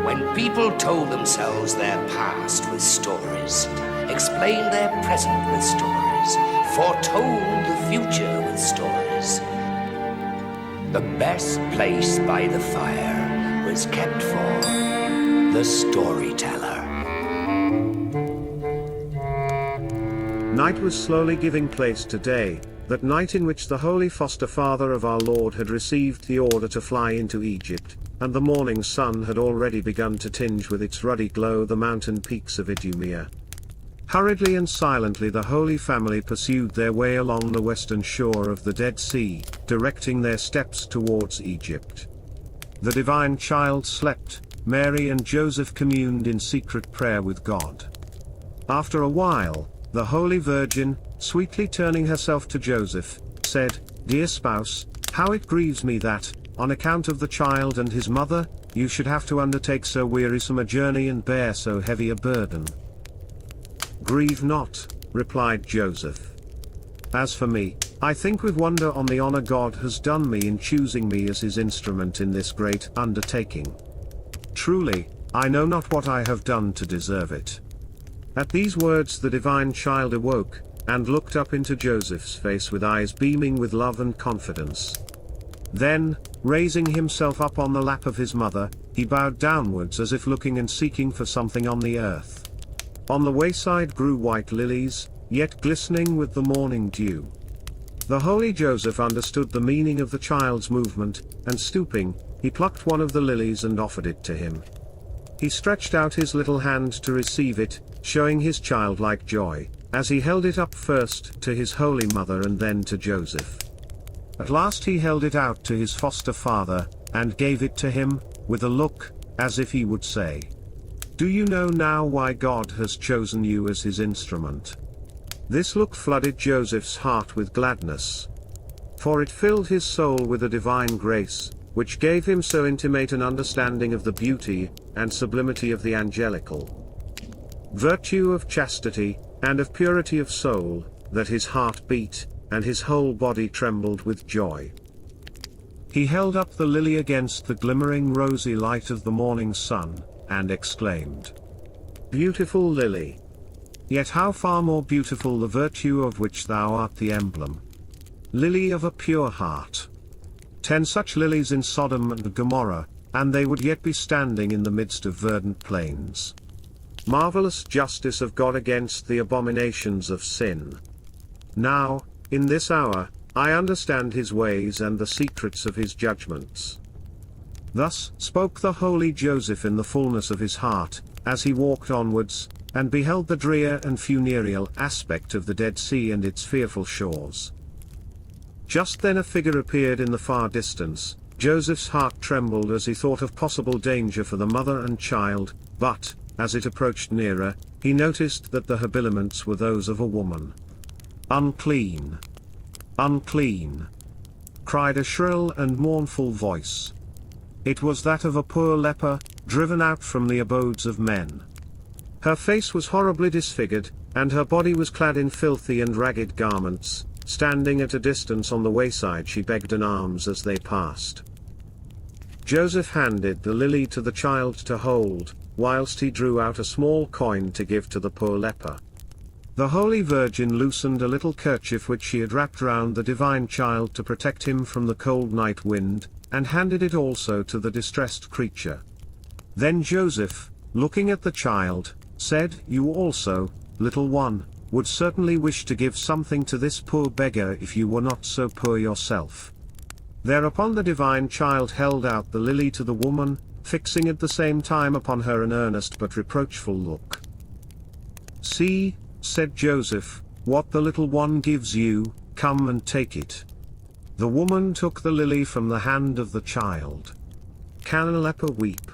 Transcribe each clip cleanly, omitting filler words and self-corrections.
When people told themselves their past with stories, explained their present with stories, foretold the future with stories, the best place by the fire was kept for the storyteller. Night was slowly giving place to day, that night in which the holy foster father of our Lord had received the order to fly into Egypt, and the morning sun had already begun to tinge with its ruddy glow the mountain peaks of Idumea. Hurriedly and silently the Holy Family pursued their way along the western shore of the Dead Sea, directing their steps towards Egypt. The Divine Child slept, Mary and Joseph communed in secret prayer with God. After a while, the Holy Virgin, sweetly turning herself to Joseph, said, "Dear spouse, how it grieves me that, on account of the child and his mother, you should have to undertake so wearisome a journey and bear so heavy a burden." "Grieve not," replied Joseph. "As for me, I think with wonder on the honor God has done me in choosing me as his instrument in this great undertaking. Truly, I know not what I have done to deserve it." At these words the Divine Child awoke, and looked up into Joseph's face with eyes beaming with love and confidence. Then, raising himself up on the lap of his mother, he bowed downwards as if looking and seeking for something on the earth. On the wayside grew white lilies, yet glistening with the morning dew. The holy Joseph understood the meaning of the child's movement, and stooping, he plucked one of the lilies and offered it to him. He stretched out his little hand to receive it, showing his childlike joy, as he held it up first to his holy mother and then to Joseph. At last he held it out to his foster father, and gave it to him, with a look, as if he would say, "Do you know now why God has chosen you as his instrument?" This look flooded Joseph's heart with gladness. For it filled his soul with a divine grace, which gave him so intimate an understanding of the beauty and sublimity of the angelical virtue of chastity, and of purity of soul, that his heart beat, and his whole body trembled with joy. He held up the lily against the glimmering rosy light of the morning sun, and exclaimed, "Beautiful lily! Yet how far more beautiful the virtue of which thou art the emblem! Lily of a pure heart! 10 such lilies in Sodom and Gomorrah, and they would yet be standing in the midst of verdant plains. Marvelous justice of God against the abominations of sin. Now, in this hour, I understand his ways and the secrets of his judgments." Thus spoke the holy Joseph in the fullness of his heart, as he walked onwards, and beheld the drear and funereal aspect of the Dead Sea and its fearful shores. Just then a figure appeared in the far distance. Joseph's heart trembled as he thought of possible danger for the mother and child, but, as it approached nearer, he noticed that the habiliments were those of a woman. "Unclean! Unclean!" cried a shrill and mournful voice. It was that of a poor leper, driven out from the abodes of men. Her face was horribly disfigured, and her body was clad in filthy and ragged garments. Standing at a distance on the wayside she begged an alms as they passed. Joseph handed the lily to the child to hold, whilst he drew out a small coin to give to the poor leper. The Holy Virgin loosened a little kerchief which she had wrapped round the Divine Child to protect him from the cold night wind, and handed it also to the distressed creature. Then Joseph, looking at the child, said, "You also, little one, would certainly wish to give something to this poor beggar if you were not so poor yourself." Thereupon the Divine Child held out the lily to the woman, fixing at the same time upon her an earnest but reproachful look. "See," said Joseph, "what the little one gives you, come and take it." The woman took the lily from the hand of the child. Can a leper weep?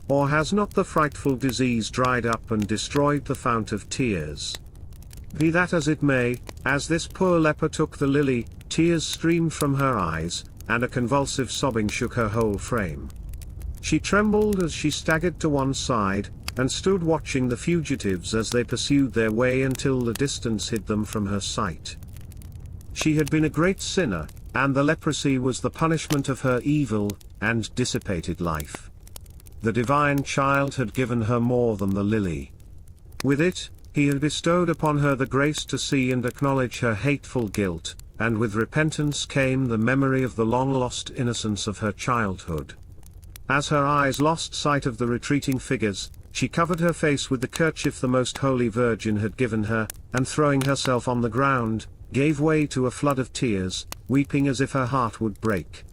Or has not the frightful disease dried up and destroyed the fount of tears? Be that as it may, as this poor leper took the lily, tears streamed from her eyes, and a convulsive sobbing shook her whole frame. She trembled as she staggered to one side, and stood watching the fugitives as they pursued their way until the distance hid them from her sight. She had been a great sinner, and the leprosy was the punishment of her evil and dissipated life. The divine child had given her more than the lily. With it, he had bestowed upon her the grace to see and acknowledge her hateful guilt, and with repentance came the memory of the long-lost innocence of her childhood. As her eyes lost sight of the retreating figures, she covered her face with the kerchief the Most Holy Virgin had given her, and throwing herself on the ground, gave way to a flood of tears, weeping as if her heart would break.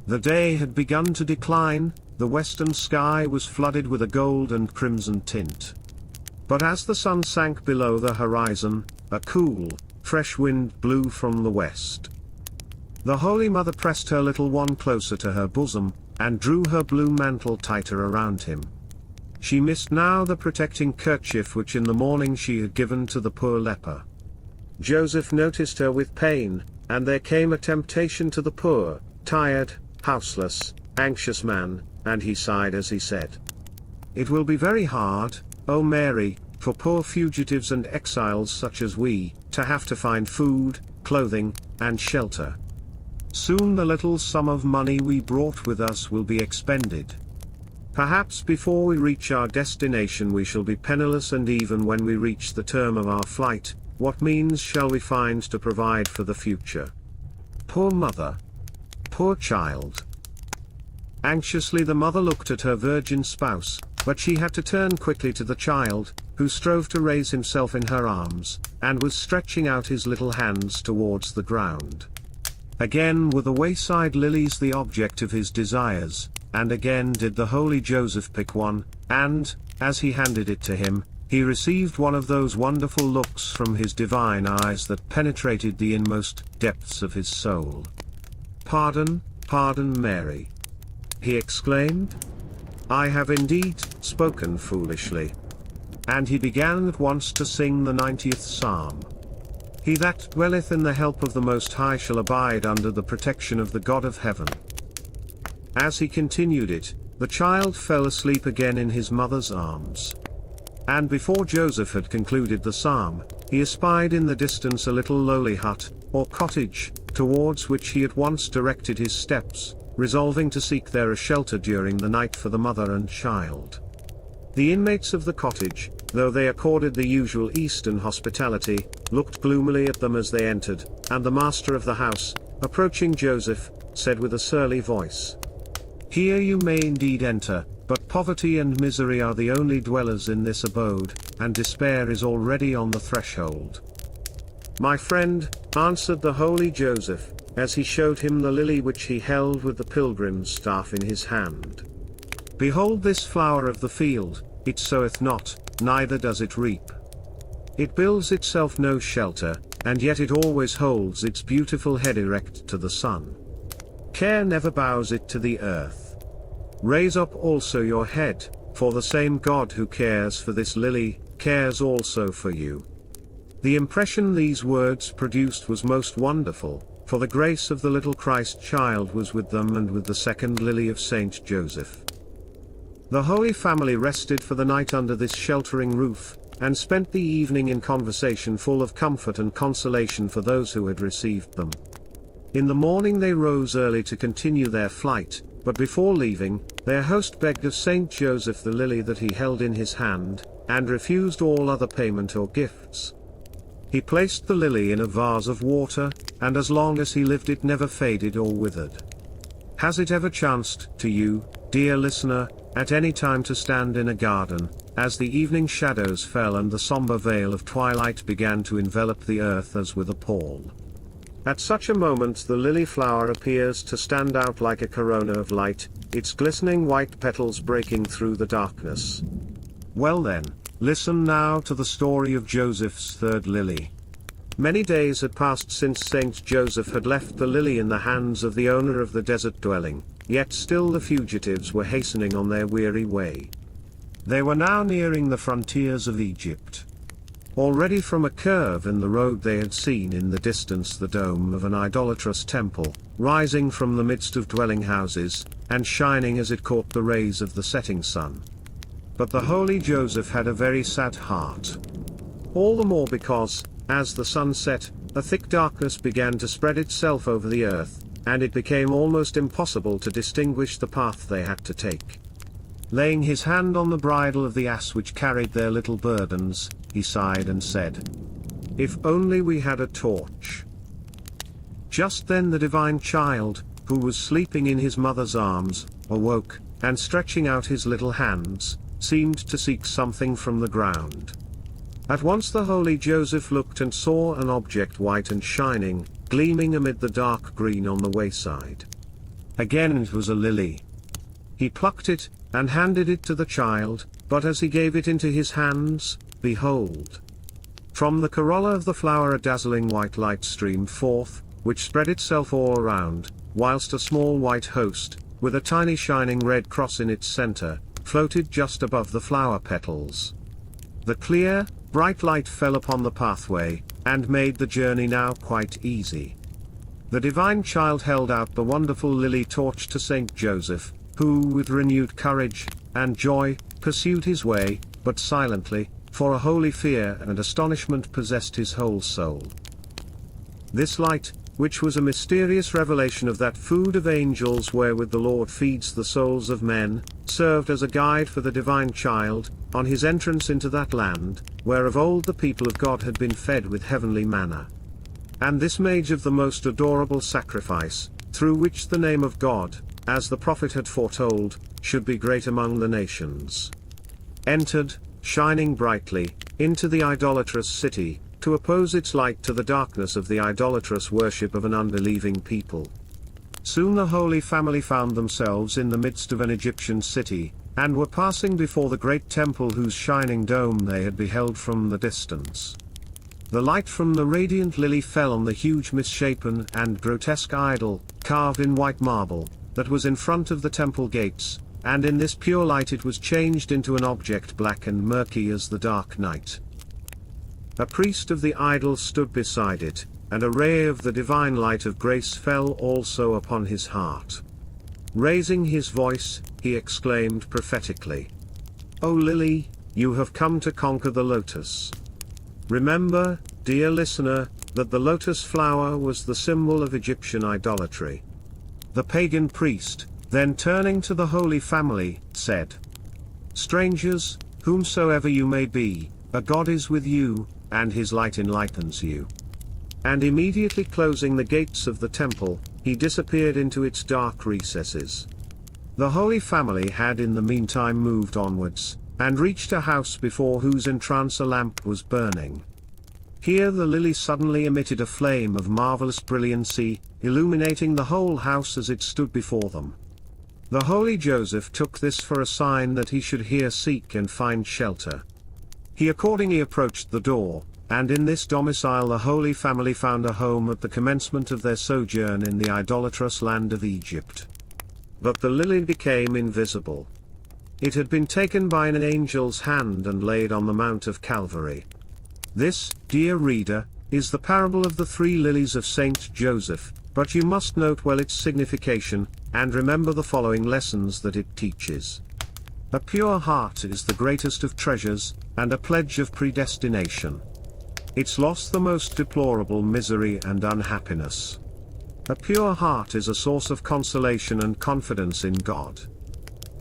The day had begun to decline, the western sky was flooded with a gold and crimson tint. But as the sun sank below the horizon, a cool, fresh wind blew from the west. The Holy Mother pressed her little one closer to her bosom, and drew her blue mantle tighter around him. She missed now the protecting kerchief which in the morning she had given to the poor leper. Joseph noticed her with pain, and there came a temptation to the poor, tired, houseless, anxious man, and he sighed as he said, "It will be very hard, O Mary, for poor fugitives and exiles such as we, to have to find food, clothing, and shelter. Soon the little sum of money we brought with us will be expended. Perhaps before we reach our destination we shall be penniless, and even when we reach the term of our flight, what means shall we find to provide for the future? Poor mother! Poor child!" Anxiously the mother looked at her virgin spouse, but she had to turn quickly to the child, who strove to raise himself in her arms, and was stretching out his little hands towards the ground. Again were the wayside lilies the object of his desires, and again did the holy Joseph pick one, and, as he handed it to him, he received one of those wonderful looks from his divine eyes that penetrated the inmost depths of his soul. "Pardon, pardon, Mary," he exclaimed. "I have indeed spoken foolishly." And he began at once to sing the 90th Psalm. "He that dwelleth in the help of the Most High shall abide under the protection of the God of heaven." As he continued it, the child fell asleep again in his mother's arms. And before Joseph had concluded the psalm, he espied in the distance a little lowly hut, or cottage, towards which he at once directed his steps, resolving to seek there a shelter during the night for the mother and child. The inmates of the cottage, though they accorded the usual Eastern hospitality, looked gloomily at them as they entered, and the master of the house, approaching Joseph, said with a surly voice, "Here you may indeed enter, but poverty and misery are the only dwellers in this abode, and despair is already on the threshold." "My friend," answered the holy Joseph, as he showed him the lily which he held with the pilgrim's staff in his hand, "behold this flower of the field, it soweth not, neither does it reap. It builds itself no shelter, and yet it always holds its beautiful head erect to the sun. Care never bows it to the earth. Raise up also your head, for the same God who cares for this lily, cares also for you." The impression these words produced was most wonderful, for the grace of the little Christ child was with them and with the second lily of Saint Joseph. The Holy Family rested for the night under this sheltering roof, and spent the evening in conversation full of comfort and consolation for those who had received them. In the morning they rose early to continue their flight, but before leaving, their host begged of Saint Joseph the lily that he held in his hand, and refused all other payment or gifts. He placed the lily in a vase of water, and as long as he lived it never faded or withered. Has it ever chanced to you, dear listener, at any time to stand in a garden, as the evening shadows fell and the somber veil of twilight began to envelop the earth as with a pall? At such a moment the lily flower appears to stand out like a corona of light, its glistening white petals breaking through the darkness. Well then, listen now to the story of Joseph's third lily. Many days had passed since Saint Joseph had left the lily in the hands of the owner of the desert dwelling, yet still the fugitives were hastening on their weary way. They were now nearing the frontiers of Egypt. Already from a curve in the road they had seen in the distance the dome of an idolatrous temple, rising from the midst of dwelling houses, and shining as it caught the rays of the setting sun. But the holy Joseph had a very sad heart. All the more because, as the sun set, a thick darkness began to spread itself over the earth, and it became almost impossible to distinguish the path they had to take. Laying his hand on the bridle of the ass which carried their little burdens, he sighed and said, "If only we had a torch." Just then the divine child, who was sleeping in his mother's arms, awoke, and stretching out his little hands, seemed to seek something from the ground. At once the holy Joseph looked and saw an object white and shining, gleaming amid the dark green on the wayside. Again it was a lily. He plucked it, and handed it to the child, but as he gave it into his hands, behold! From the corolla of the flower a dazzling white light streamed forth, which spread itself all around, whilst a small white host, with a tiny shining red cross in its center, floated just above the flower petals. The clear, bright light fell upon the pathway, and made the journey now quite easy. The divine child held out the wonderful lily torch to Saint Joseph, who with renewed courage and joy pursued his way, but silently, for a holy fear and astonishment possessed his whole soul. This light, which was a mysterious revelation of that food of angels wherewith the Lord feeds the souls of men, served as a guide for the divine child, on his entrance into that land, where of old the people of God had been fed with heavenly manna. And this made of the most adorable sacrifice, through which the name of God, as the prophet had foretold, should be great among the nations. Entered, shining brightly, into the idolatrous city, to oppose its light to the darkness of the idolatrous worship of an unbelieving people. Soon the Holy Family found themselves in the midst of an Egyptian city, and were passing before the great temple whose shining dome they had beheld from the distance. The light from the radiant lily fell on the huge misshapen and grotesque idol, carved in white marble, that was in front of the temple gates, and in this pure light it was changed into an object black and murky as the dark night. A priest of the idol stood beside it, and a ray of the divine light of grace fell also upon his heart. Raising his voice, he exclaimed prophetically, "O Lily, you have come to conquer the lotus." Remember, dear listener, that the lotus flower was the symbol of Egyptian idolatry. The pagan priest, then turning to the Holy Family, said, "Strangers, whomsoever you may be, a God is with you, and his light enlightens you." And immediately closing the gates of the temple, he disappeared into its dark recesses. The Holy Family had in the meantime moved onwards, and reached a house before whose entrance a lamp was burning. Here the lily suddenly emitted a flame of marvelous brilliancy, illuminating the whole house as it stood before them. The holy Joseph took this for a sign that he should here seek and find shelter. He accordingly approached the door, and in this domicile the Holy Family found a home at the commencement of their sojourn in the idolatrous land of Egypt. But the lily became invisible. It had been taken by an angel's hand and laid on the Mount of Calvary. This, dear reader, is the parable of the 3 lilies of Saint Joseph, but you must note well its signification, and remember the following lessons that it teaches. A pure heart is the greatest of treasures, and a pledge of predestination. Its loss the most deplorable misery and unhappiness. A pure heart is a source of consolation and confidence in God.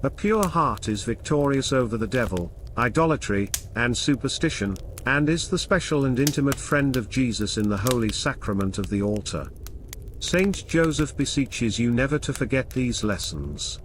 A pure heart is victorious over the devil, idolatry, and superstition, and is the special and intimate friend of Jesus in the holy sacrament of the altar. Saint Joseph beseeches you never to forget these lessons.